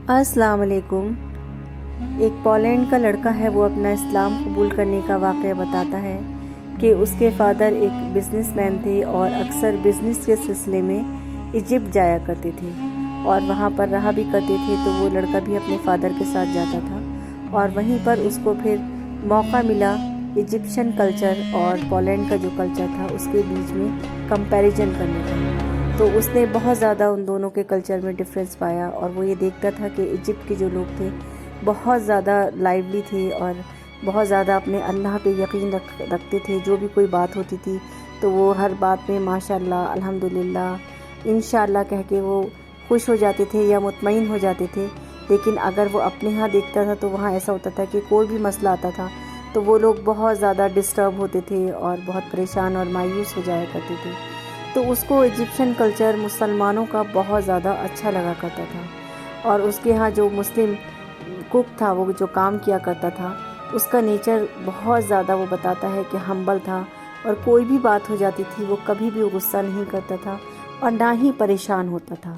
السلام علیکم۔ ایک پولینڈ کا لڑکا ہے، وہ اپنا اسلام قبول کرنے کا واقعہ بتاتا ہے کہ اس کے فادر ایک بزنس مین تھے اور اکثر بزنس کے سلسلے میں ایجپٹ جایا کرتے تھے اور وہاں پر رہا بھی کرتے تھے، تو وہ لڑکا بھی اپنے فادر کے ساتھ جاتا تھا اور وہیں پر اس کو پھر موقع ملا ایجپشن کلچر اور پولینڈ کا جو کلچر تھا اس کے بیچ میں کمپیریزن کرنے کا۔ تو اس نے بہت زیادہ ان دونوں کے کلچر میں ڈفرینس پایا اور وہ یہ دیکھتا تھا کہ ایجپٹ کے جو لوگ تھے بہت زیادہ لائیولی تھے اور بہت زیادہ اپنے اللہ پہ یقین رکھتے تھے۔ جو بھی کوئی بات ہوتی تھی تو وہ ہر بات میں ماشاءاللہ، الحمدللہ، انشاءاللہ کہہ کے وہ خوش ہو جاتے تھے یا مطمئن ہو جاتے تھے۔ لیکن اگر وہ اپنے ہاں دیکھتا تھا تو وہاں ایسا ہوتا تھا کہ کوئی بھی مسئلہ آتا تھا تو وہ لوگ بہت زیادہ ڈسٹرب ہوتے تھے اور بہت پریشان اور مایوس ہو جایا کرتے تھے۔ تو اس کو ایجپشن کلچر مسلمانوں کا بہت زیادہ اچھا لگا کرتا تھا اور اس کے ہاں جو مسلم کک تھا، وہ جو کام کیا کرتا تھا، اس کا نیچر بہت زیادہ وہ بتاتا ہے کہ ہمبل تھا اور کوئی بھی بات ہو جاتی تھی وہ کبھی بھی غصہ نہیں کرتا تھا اور نہ ہی پریشان ہوتا تھا۔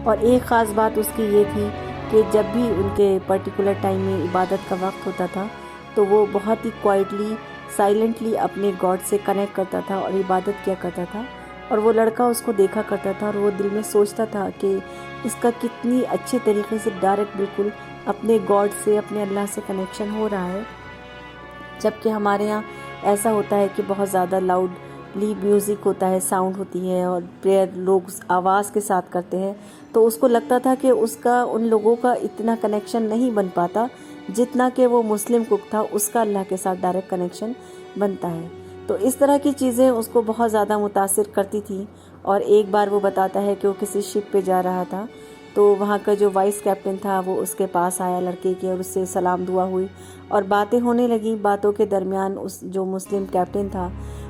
اور ایک خاص بات اس کی یہ تھی کہ جب بھی ان کے پرٹیکولر ٹائم میں عبادت کا وقت ہوتا تھا تو وہ بہت ہی کوائٹلی، سائلنٹلی اپنے گاڈ سے کنیکٹ کرتا تھا اور عبادت کیا کرتا تھا۔ اور وہ لڑکا اس کو دیکھا کرتا تھا اور وہ دل میں سوچتا تھا کہ اس کا کتنی اچھے طریقے سے ڈائریکٹ بالکل اپنے گاڈ سے، اپنے اللہ سے کنیکشن ہو رہا ہے، جبکہ ہمارے ہاں ایسا ہوتا ہے کہ بہت زیادہ لاؤڈلی میوزک ہوتا ہے، ساؤنڈ ہوتی ہے اور پریئر لوگ آواز کے ساتھ کرتے ہیں، تو اس کو لگتا تھا کہ اس کا ان لوگوں کا اتنا کنیکشن نہیں بن پاتا جتنا کہ وہ مسلم کک تھا اس کا اللہ کے ساتھ ڈائریکٹ کنیکشن بنتا ہے۔ تو اس طرح کی چیزیں اس کو بہت زیادہ متاثر کرتی تھی۔ اور ایک بار وہ بتاتا ہے کہ وہ کسی شپ پہ جا رہا تھا تو وہاں کا جو وائس کیپٹن تھا وہ اس کے پاس آیا لڑکے کے اور اس سے سلام دعا ہوئی اور باتیں ہونے لگیں۔ باتوں کے درمیان اس جو مسلم کیپٹن تھا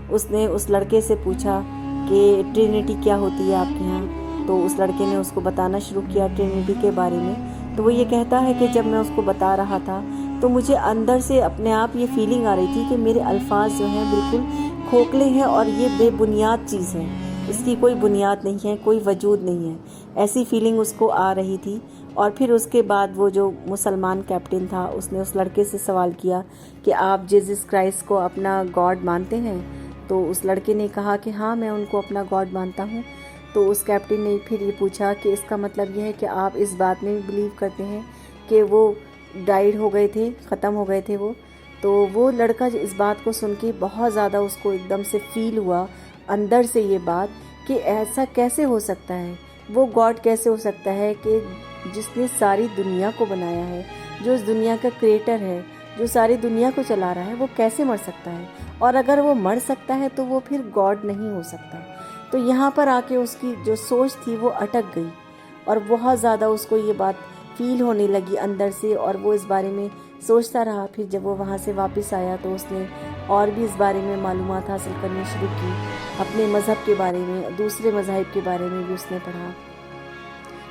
اس نے اس لڑکے سے پوچھا کہ ٹرینٹی کیا ہوتی ہے آپ کے ہاں؟ تو اس لڑکے نے اس کو بتانا شروع کیا ٹرینٹی کے بارے میں۔ تو وہ یہ کہتا ہے کہ جب میں اس کو بتا رہا تھا تو مجھے اندر سے اپنے آپ یہ فیلنگ آ رہی تھی کہ میرے الفاظ جو ہیں بالکل کھوکھلے ہیں اور یہ بے بنیاد چیز ہے، اس کی کوئی بنیاد نہیں ہے، کوئی وجود نہیں ہے، ایسی فیلنگ اس کو آ رہی تھی۔ اور پھر اس کے بعد وہ جو مسلمان کیپٹن تھا اس نے اس لڑکے سے سوال کیا کہ آپ جیزس کرائسٹ کو اپنا گاڈ مانتے ہیں؟ تو اس لڑکے نے کہا کہ ہاں میں ان کو اپنا گاڈ مانتا ہوں۔ تو اس کیپٹن نے پھر یہ پوچھا کہ اس کا مطلب یہ ہے کہ آپ اس بات میں بھی بلیو کرتے ہیں کہ وہ ڈائیڈ ہو گئے تھے، ختم ہو گئے تھے وہ؟ تو وہ لڑکا جو اس بات کو سن کے بہت زیادہ اس کو ایک دم سے فیل ہوا اندر سے یہ بات کہ ایسا کیسے ہو سکتا ہے، وہ گاڈ کیسے ہو سکتا ہے کہ جس نے ساری دنیا کو بنایا ہے، جو اس دنیا کا کریٹر ہے، جو ساری دنیا کو چلا رہا ہے، وہ کیسے مر سکتا ہے؟ اور اگر وہ مر سکتا ہے تو وہ پھر گاڈ نہیں ہو سکتا۔ تو یہاں پر آ کے اس کی جو سوچ تھی وہ اٹک گئی اور بہت زیادہ اس کو یہ بات فیل ہونے لگی اندر سے اور وہ اس بارے میں سوچتا رہا۔ پھر جب وہ وہاں سے واپس آیا تو اس نے اور بھی اس بارے میں معلومات حاصل کرنی شروع کی، اپنے مذہب کے بارے میں، دوسرے مذاہب کے بارے میں بھی اس نے پڑھا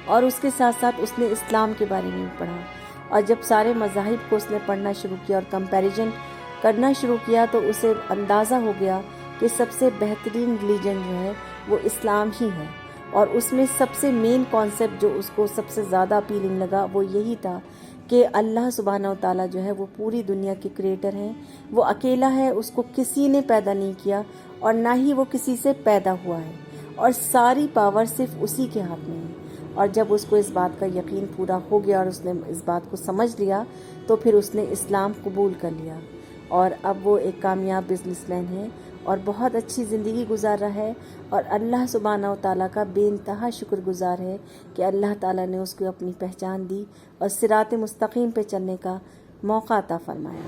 اور اس کے ساتھ ساتھ اس نے اسلام کے بارے میں بھی پڑھا۔ اور جب سارے مذاہب کو اس نے پڑھنا شروع کیا اور کمپیریزن کرنا شروع کیا تو اسے اندازہ ہو گیا کہ سب سے بہترین ریلیجن جو ہے وہ اسلام ہی ہے۔ اور اس میں سب سے مین کانسیپٹ جو اس کو سب سے زیادہ اپیلنگ لگا وہ یہی تھا کہ اللہ سبحانہ و تعالیٰ جو ہے وہ پوری دنیا کے کریٹر ہیں، وہ اکیلا ہے، اس کو کسی نے پیدا نہیں کیا اور نہ ہی وہ کسی سے پیدا ہوا ہے اور ساری پاور صرف اسی کے ہاتھ میں ہے۔ اور جب اس کو اس بات کا یقین پورا ہو گیا اور اس نے اس بات کو سمجھ لیا تو پھر اس نے اسلام قبول کر لیا اور اب وہ ایک کامیاب بزنس مین ہے اور بہت اچھی زندگی گزار رہا ہے اور اللہ سبحانہ و تعالیٰ کا بے انتہا شکر گزار ہے کہ اللہ تعالیٰ نے اس کو اپنی پہچان دی اور صراط مستقیم پہ چلنے کا موقع عطا فرمایا۔